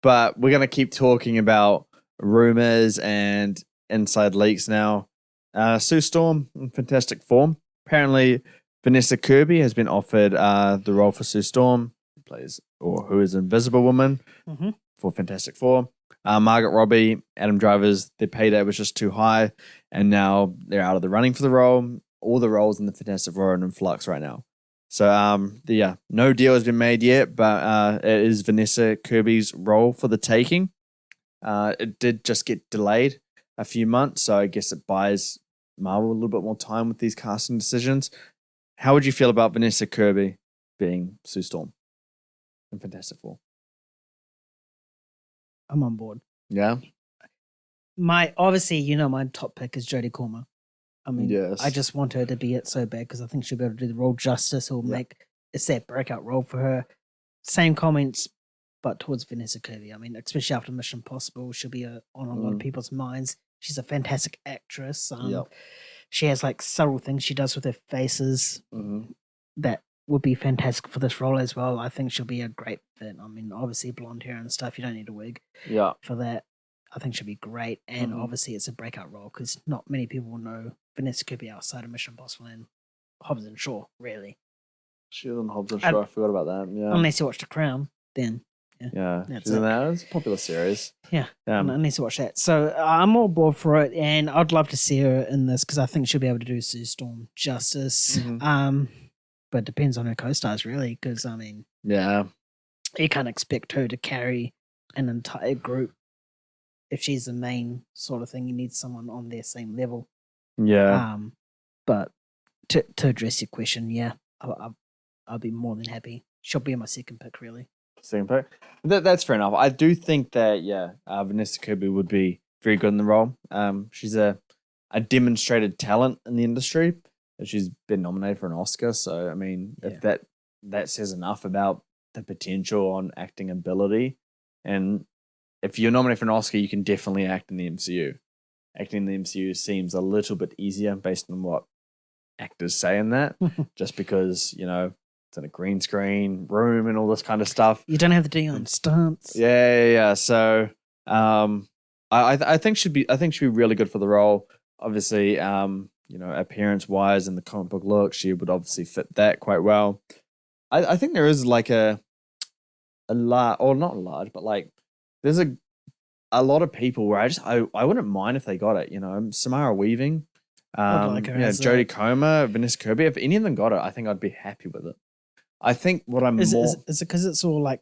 But we're gonna keep talking about rumors and inside leaks now. Sue Storm in Fantastic Four. Apparently, Vanessa Kirby has been offered the role for Sue Storm, who is Invisible Woman for Fantastic Four. Margot Robbie, Adam Driver's, their payday was just too high, and now they're out of the running for the role. All the roles in the Fantastic Four are in flux right now. So, no deal has been made yet, but it is Vanessa Kirby's role for the taking. It did just get delayed a few months, so I guess it buys Marvel a little bit more time with these casting decisions. How would you feel about Vanessa Kirby being Sue Storm in Fantastic Four? I'm on board. Yeah. My top pick is Jodie Comer. I mean, yes. I just want her to be it so bad because I think she'll be able to do the role justice. It's that breakout role for her. Same comments, but towards Vanessa Kirby. I mean, especially after Mission Impossible, she'll be on a lot of people's minds. She's a fantastic actress. She has like subtle things she does with her faces that would be fantastic for this role as well. I think she'll be a great fit. I mean, obviously blonde hair and stuff, you don't need a wig for that. I think she'll be great. And obviously it's a breakout role because not many people will know Vanessa Kirby outside of Mission Impossible and Hobbs and Shaw, really. She was on Hobbs and Shaw, I forgot about that. Yeah. Unless you watch The Crown, then yeah, she's in that. It's a popular series. Yeah, I need to watch that. So I'm all aboard for it, and I'd love to see her in this because I think she'll be able to do Sue Storm justice. But it depends on her co-stars, really, because, I mean... Yeah. You can't expect her to carry an entire group. If she's the main sort of thing, you need someone on their same level. Yeah. But to address your question, yeah, I'll be more than happy. She'll be my second pick, really. Second pick? That's fair enough. I do think that, Vanessa Kirby would be very good in the role. She's a demonstrated talent in the industry. She's been nominated for an Oscar, so I mean, if that says enough about the potential on acting ability, and if you're nominated for an Oscar, you can definitely act in the MCU. Acting in the MCU seems a little bit easier based on what actors say in that, just because it's in a green screen room and all this kind of stuff. You don't have to do on stunts. Yeah. So, I think she'd be really good for the role. Obviously, appearance-wise and the comic book look, she would obviously fit that quite well. I think there is like a large, or not large, but like there's a lot of people where I wouldn't mind if they got it. Samara Weaving, Jodie Comer, Vanessa Kirby. If any of them got it, I think I'd be happy with it. I think what I'm is it because it's all like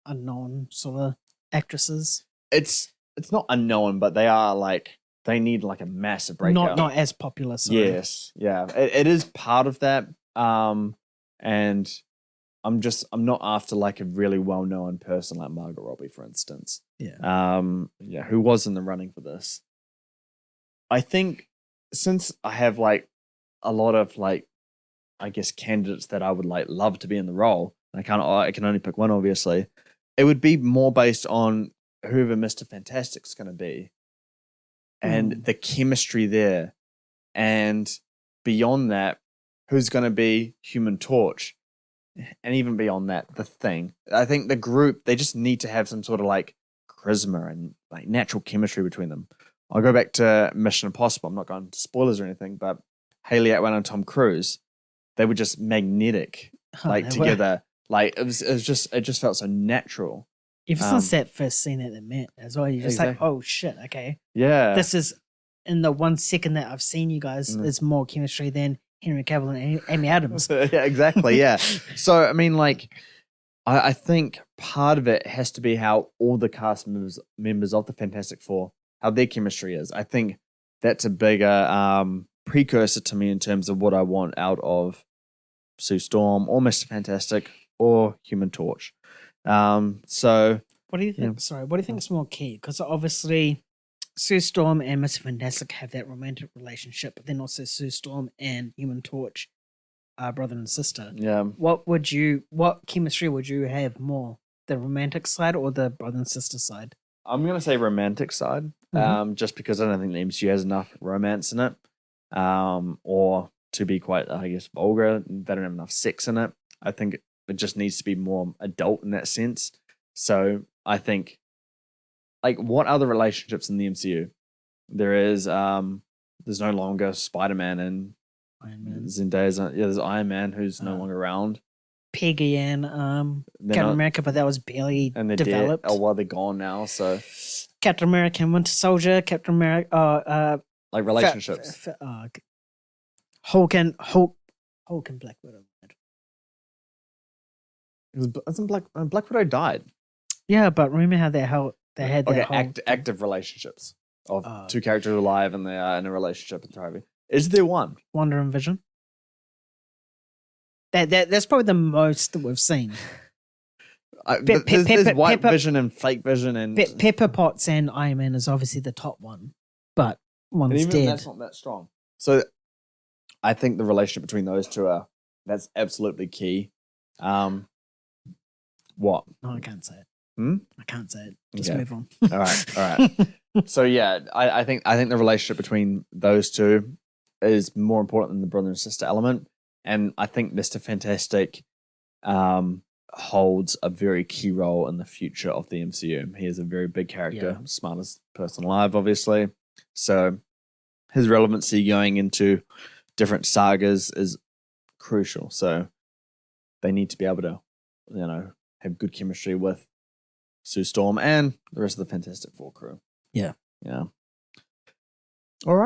unknown sort of actresses? It's not unknown, but they are like. They need like a massive breakout. Not as popular. Sorry. Yes, yeah, it is part of that. And I'm not after like a really well known person like Margot Robbie, for instance. Yeah. Who was in the running for this? I think since I have like a lot of like, I guess candidates that I would like love to be in the role, I can only pick one. Obviously, it would be more based on whoever Mr. Fantastic's going to be. And the chemistry there. And beyond that, who's going to be Human Torch? And even beyond that, the Thing. I think the group, they just need to have some sort of like charisma and like natural chemistry between them. I'll go back to Mission Impossible. I'm not going to spoilers or anything, but Haley Atwell and Tom Cruise, they were just magnetic, together. Like it just felt so natural. Ever since that first scene that they met as well, you're just like, oh shit, okay. Yeah. This is, in the 1 second that I've seen you guys, there's more chemistry than Henry Cavill and Amy Adams. Yeah, exactly, yeah. So, I mean, like, I think part of it has to be how all the cast members of the Fantastic Four, how their chemistry is. I think that's a bigger precursor to me in terms of what I want out of Sue Storm or Mr. Fantastic or Human Torch. So what do you think? Sorry, what do you think is more key? Because obviously Sue Storm and Mr. Fantastic have that romantic relationship, but then also Sue Storm and Human Torch are brother and sister. Yeah. What chemistry would you have more? The romantic side or the brother and sister side? I'm gonna say romantic side. Just because I don't think the MCU has enough romance in it. Or to be quite, I guess, vulgar, they don't have enough sex in it. I think it just needs to be more adult in that sense. So I think like what other relationships in the MCU? There's no longer Spider-Man and Iron Man. Zendaya's there's Iron Man who's no longer around. Peggy and Captain America, but that was barely developed. Dead. Oh, well, they're gone now. So Captain America and Winter Soldier, Captain America, like relationships. Hulk and Black Widow. Black Widow died. Yeah, but remember how they had active relationships of two characters alive and they are in a relationship and thriving. Is there one? Wonder and Vision. That's probably the most that we've seen. There's white Vision and fake Vision and Pepper Potts and Iron Man is obviously the top one, but one's dead. That's not that strong. So I think the relationship between those two that's absolutely key. What? No, I can't say it. I can't say it. Just Okay. move on. All right. So yeah, I think the relationship between those two is more important than the brother and sister element, and I think Mr. Fantastic holds a very key role in the future of the MCU. He is a very big character, smartest person alive, obviously. So his relevancy going into different sagas is crucial. So they need to be able to, have good chemistry with Sue Storm and the rest of the Fantastic Four crew. Yeah. Yeah.